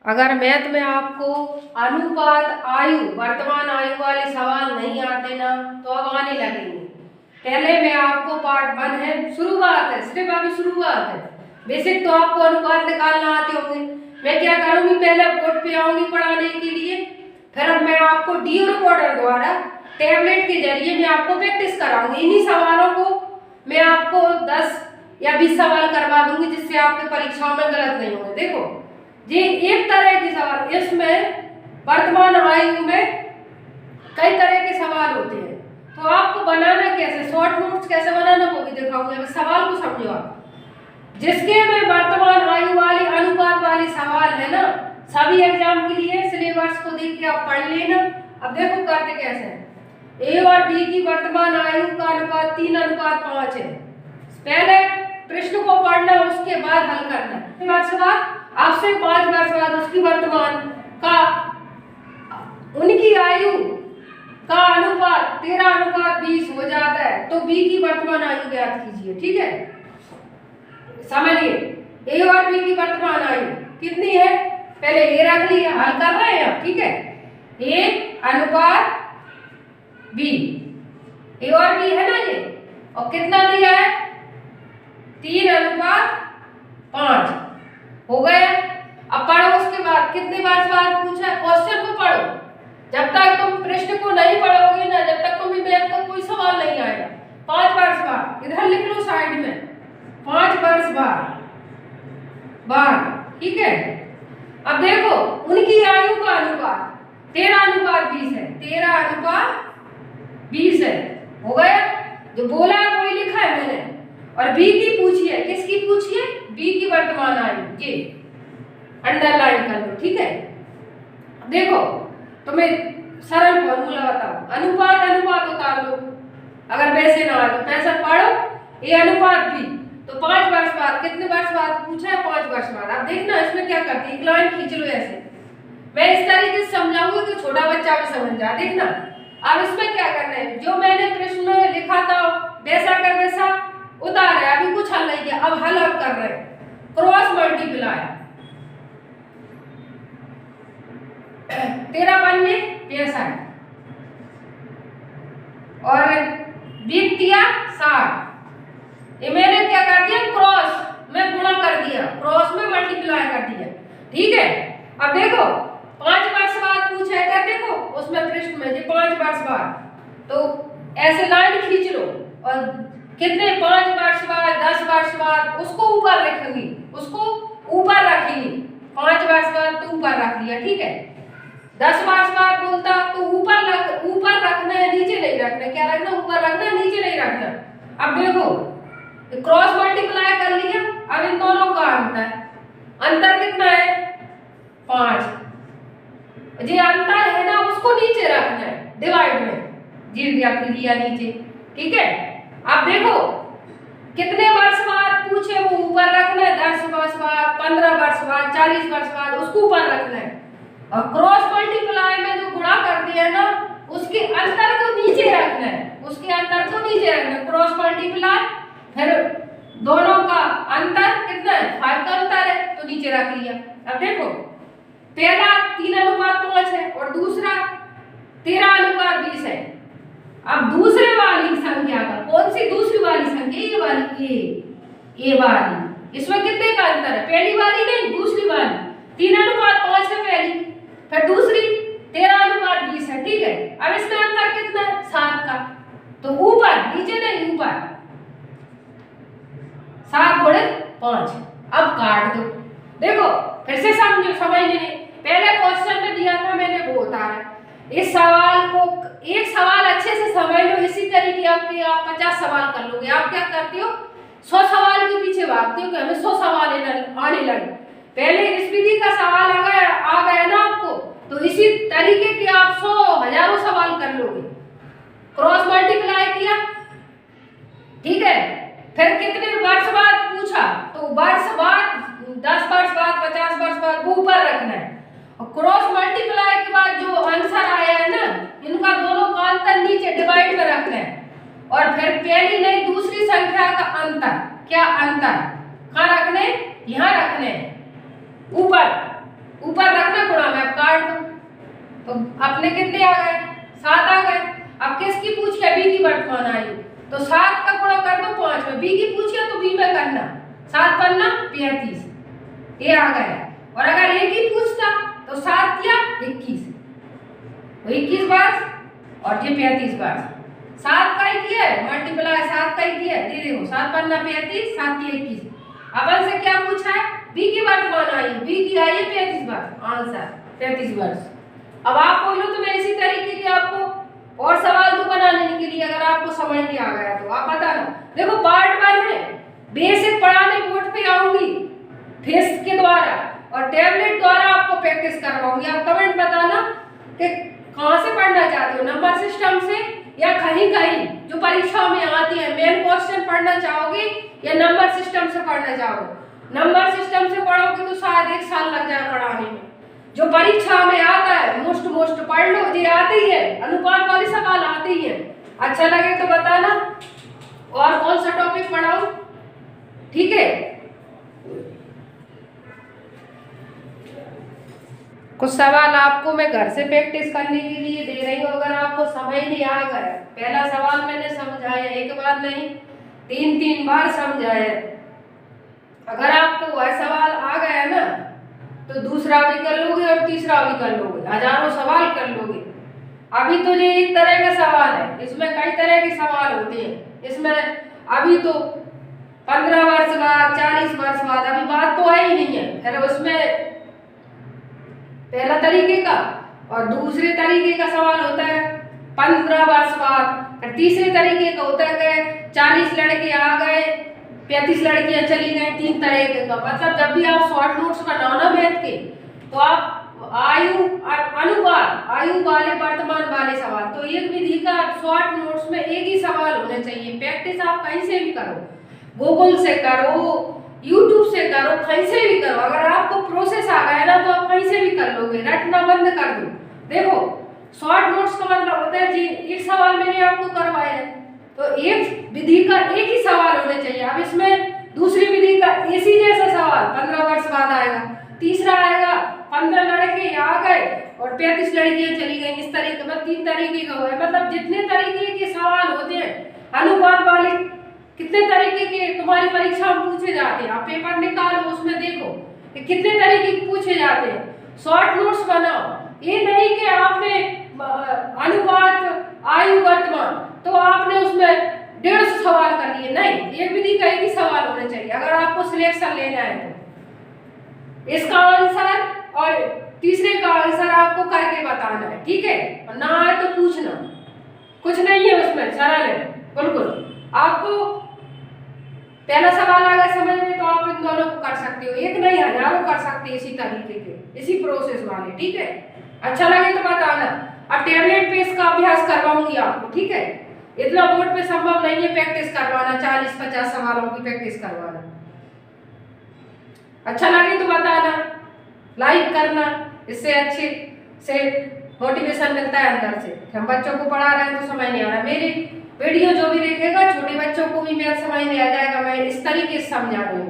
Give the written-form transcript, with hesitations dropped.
अगर मैथ में आपको अनुपात आयु वर्तमान आयु वाले सवाल नहीं आते ना तो अब आने लगेंगे। पहले मैं आपको पार्ट 1 है, शुरुआत है, सिर्फ अभी शुरुआत है। बेसिक तो आपको अनुपात निकालना आते होंगे। मैं क्या करूंगी, पहले बोर्ड पे आऊंगी पढ़ाने के लिए, फिर अब मैं आपको डी रिकॉर्डर द्वारा टैबलेट के जरिए मैं आपको प्रैक्टिस कराऊंगी। इन्हीं सवालों को मैं आपको 10 या 20 सवाल करवा दूंगी जिससे आपके परीक्षाओं में गलत नहीं होंगे। देखो ये एक तरह के सवाल, इसमें वर्तमान आयु में कई तरह के सवाल होते हैं, तो आपको बनाना कैसे, शॉर्ट नोट्स कैसे बनाना वो भी दिखाऊंगी। अब सवाल को समझो आप, जिसके में वर्तमान आयु वाले अनुपात वाले सवाल है ना, सभी एग्जाम के लिए सिलेबस को देख के आप पढ़ लेना। अब देखो करते कैसे है। ए और बी की वर्तमान आयु का अनुपात 3:5 है। पहले प्रश्न को पढ़ना, उसके बाद हल करना। वर्ष बाद आपसे 5 वर्ष बाद उसकी वर्तमान का उनकी आयु का अनुपात 13:20 हो जाता है, तो बी की वर्तमान आयु ज्ञात कीजिए। ठीक है, समझिए ए और बी की वर्तमान आयु कितनी है, पहले ए रख लिया, हल कर रहे हैं आप। ठीक है, ए अनुपात बी, ए और बी है ना ये, और कितना दिया है 3:5 हो गया। अब पढ़ो, उसके बाद कितने वर्ष बाद पूछा है, क्वेश्चन को पढ़ो। जब तक तुम प्रश्न को नहीं पढ़ोगे ना, जब तक तुम्हें मैथ का कोई सवाल नहीं आएगा। 5 वर्ष बाद, इधर लिख लो साइड में, 5 वर्ष बाद। ठीक है, अब देखो उनकी आयु का अनुपात 13:20 है, 13:20 है, हो गया। जो बोला है वही लिखा है मैंने। और बी की पूछी है, किसकी पूछी है, बी की वर्तमान आयु, ये अंडरलाइन कर लो। ठीक है, देखो तुम्हें सरल फॉर्मूला बताओ, अनुपात उतार लो, अगर वैसे ना आए तो पैसा पढ़ो। ए अनुपात बी, तो 5 वर्ष बाद, कितने वर्ष बाद पूछा है, 5 वर्ष बाद। अब देखना इसमें क्या करती है, एक लाइन खींच लो ऐसे। मैं इस तरीके से समझाऊंगी कि छोटा बच्चा भी समझ जाए। देखना अब इसमें क्या करना है, जो मैंने प्रश्न लिखा था वैसा का वैसा उतार है, अभी कुछ हल नहीं किया। अब हल अब कर रहे हैं, क्रॉस मल्टीप्लाई, 13×5 65 और 20×60। ये मैंने क्या कर दिया, क्रॉस में गुणा कर दिया, क्रॉस में मल्टीप्लाई कर दिया। ठीक है, अब देखो 5 वर्ष बाद पूछा है क्या, देखो उसमें प्रश्न में 5 वर्ष बाद, तो ऐसे लाइन खींच लो और कितने 5 वर्ष बाद, 10 वर्ष बाद, उसको ऊपर रखेंगी, उसको ऊपर रखेंगी। 5 वर्ष बाद तो ऊपर रख लिया। ठीक है, 10 वर्ष बाद बोलता तो ऊपर रखना है, नीचे नहीं रखना। क्या रखना, ऊपर रखना, नीचे नहीं रखना। अब देखो क्रॉस मल्टीप्लाई कर लिया, अब इन दोनों का अंतर कितना है, 5। जो अंतर है ना उसको नीचे रखना है, डिवाइड में जी रख लिया नीचे। ठीक है, अब देखो कितने वर्ष बाद पूछे, वो ऊपर रखना है, 10 वर्ष बाद, 15 वर्ष बाद, 40 वर्ष बाद, उसको ऊपर रखना है। और क्रॉस मल्टीप्लाई में जो गुणा कर दिया है ना, उसके अंतर को नीचे रखना है, उसके अंतर को नीचे रखना है। क्रॉस मल्टीप्लाई, फिर दोनों का अंतर कितना है, 5 का अंतर है, तो नीचे रख लिया। अब देखो पहला 3:5 है और दूसरा 13:20 है। अब दूसरे वाली संख्या का, कौन सी दूसरी वाली संख्या, ये वाली, ये वाली, इसमें कितने का अंतर है, पहली वाली नहीं, दूसरी वाली। 3:5 है पहली, फिर दूसरी 13:20 है। ठीक है, अब इसमें अंतर कितना है, 7 का, तो ऊपर, नीचे नहीं, ऊपर 7×5। अब काट दो, देखो फिर से समझो, समझने में पहले क्वेश्चन में दिया था मैंने, वो उतारा। इस सवाल को, एक सवाल अच्छे से समझ लो, इसी तरीके आपके आप 50 सवाल कर लोगे। आप क्या करते हो, 100 सवाल के पीछे भागते हो कि हमें 100 सवाल आने लगे। पहले इस विधि का सवाल आ गया ना आपको, तो इसी तरीके के आप 100 हजारों सवाल कर लोगे। क्रॉस मल्टीप्लाई किया, ठीक है, फिर कितने वर्ष बाद पूछा, तो वर्ष बाद, 10 वर्ष बाद, 50 वर्ष बाद, वो ऊपर रखना है। और क्रॉस मल्टीप्लाई के बाद जो आंसर आया है ना, इनका दोनों का अंतर नीचे डिवाइड में रखना है। और फिर पहली नहीं दूसरी संख्या का अंतर, क्या अंतर कहाँ रखने, यहाँ रखने ऊपर। ऊपर रखना, गुणा में अब काट दो, तो अपने कितने आ गए, 7 आ गए। अब किसकी पूछ है, बी की वर्तमान आयु, तो 7 का गुणा कर दो 5 में, बी की पूछ है तो बी में करना, 7 पन्ना 35, ये आ गया। और अगर ए की पूछता तो 7 या 21, तो 21 बार और ये 35 बार, 7 का ही किया है मल्टीप्लाई, 7 का ही किया है, ये देखो 7 पन्ना 35, 7 की 21। अपन से क्या पूछा है, बी की वर्तमान आयु, बी की आई है 35 बार, आंसर 35 वर्ष। अब आप बोलो तो मैं इसी तरीके के आपको और सवाल तो बनाने के लिए, अगर आपको समझ नहीं आ गया तो आप बताना। देखो पार्ट 1 है, बेसिक पढ़ाने बोर्ड पे आऊंगी फेस के द्वारा और टैबलेट द्वारा आपको प्रैक्टिस करवाऊंगी। आप कमेंट बताना कि कहाँ से पढ़ना चाहते हो, नंबर सिस्टम से या कहीं कहीं जो परीक्षा में आती है मेन क्वेश्चन पढ़ना चाहोगे या नंबर सिस्टम से पढ़ना चाहोगे। नंबर सिस्टम से पढ़ोगे तो शायद 1 साल लग जाए पढ़ाने में, जो परीक्षा में आता है मोस्ट पढ़ लो, ये आते ही है, अनुपात वाले सवाल आते ही है। अच्छा लगे तो बताना और कौन सा टॉपिक पढ़ाऊं, ठीक है। कुछ सवाल आपको मैं घर से प्रैक्टिस करने के लिए दे रही हूँ, अगर आपको समझ नहीं आ गया, पहला सवाल मैंने समझाया, एक बार नहीं 3 बार समझाया। अगर आपको वह सवाल आ गया ना तो दूसरा भी कर लोगे और तीसरा भी कर लोगे, हजारों सवाल कर लोगे। अभी तो ये एक तरह का सवाल है, इसमें कई तरह के सवाल होते हैं। इसमें अभी तो 15 वर्ष बाद, 40 वर्ष बाद, अभी बात तो आई नहीं है, फिर उसमें पहला तरीके का और दूसरे तरीके का सवाल होता है 15 वर्ष बाद, और तीसरे तरीके का होता है 40 लड़के आ गए 35 लड़कियां चली गई, 3 तरीके का। मतलब जब भी आप शॉर्ट नोट्स बनाओ ना मैथ के, तो आप आयु अनुपात आयु वाले वर्तमान वाले सवाल, तो एक विधि का शॉर्ट नोट्स में एक ही सवाल होने चाहिए। प्रैक्टिस आप कहीं से भी करो, गूगल से करो, यूट्यूब से करो, कहीं से भी करो। अगर आपको प्रोसेस आ गया ना तो आप कहीं से भी कर लोगे, रटना बंद कर दो। देखो शॉर्ट नोट्स का मतलब होता है जी एक सवाल मैंने आपको करवाया है तो एक विधि का एक ही सवाल होने चाहिए। अब इसमें दूसरी विधि का इसी जैसा सवाल 15 वर्ष बाद आएगा, तीसरा आएगा 15 लड़के आ गए और 35 लड़कियां चली गई, इस तरीके में 3 तरीके का हुआ है। मतलब जितने तरीके के सवाल होते हैं अनुपात वाले, कितने तरीके के तुम्हारी परीक्षा में पूछे जाते हैं, आप पेपर निकालो उसमें देखो कि कितने तरीके के पूछे जाते हैं। शॉर्ट नोट्स बनाओ, ये नहीं कि आपने अनुपात आयु वर्तमान तो आपने उसमें 150 सवाल कर लिए, नहीं, एक विधि का एक ही सवाल होना चाहिए अगर आपको सिलेक्शन लेना है तो। इसका आंसर और तीसरे का आंसर आपको करके बताना है, ठीक है। और ना आए तो पूछना, कुछ नहीं है उसमें, सरल है बिल्कुल। आपको पहला सवाल आ गया समझ में तो आप इन दोनों को कर सकते हो, एक नहीं हजारों कर सकते इसी तरीके के, इसी प्रोसेस वाले, ठीक है। अच्छा लगे तो बताना। अब टैबलेट पे इसका अभ्यास करवाऊंगी आपको, ठीक है। इतना बोर्ड पे संभव नहीं है प्रैक्टिस करवाना, 40-50 सवालों की प्रैक्टिस करवाना। अच्छा लगे तो बताना, लाइक करना, इससे अच्छे से मोटिवेशन मिलता है अंदर से। हम बच्चों को पढ़ा रहे हैं तो समझ नहीं आ रहा, मेरी वीडियो जो भी देखेगा छोटे बच्चों को भी मैथ समझ में आ जाएगा, मैं इस तरीके से समझा रही हूँ।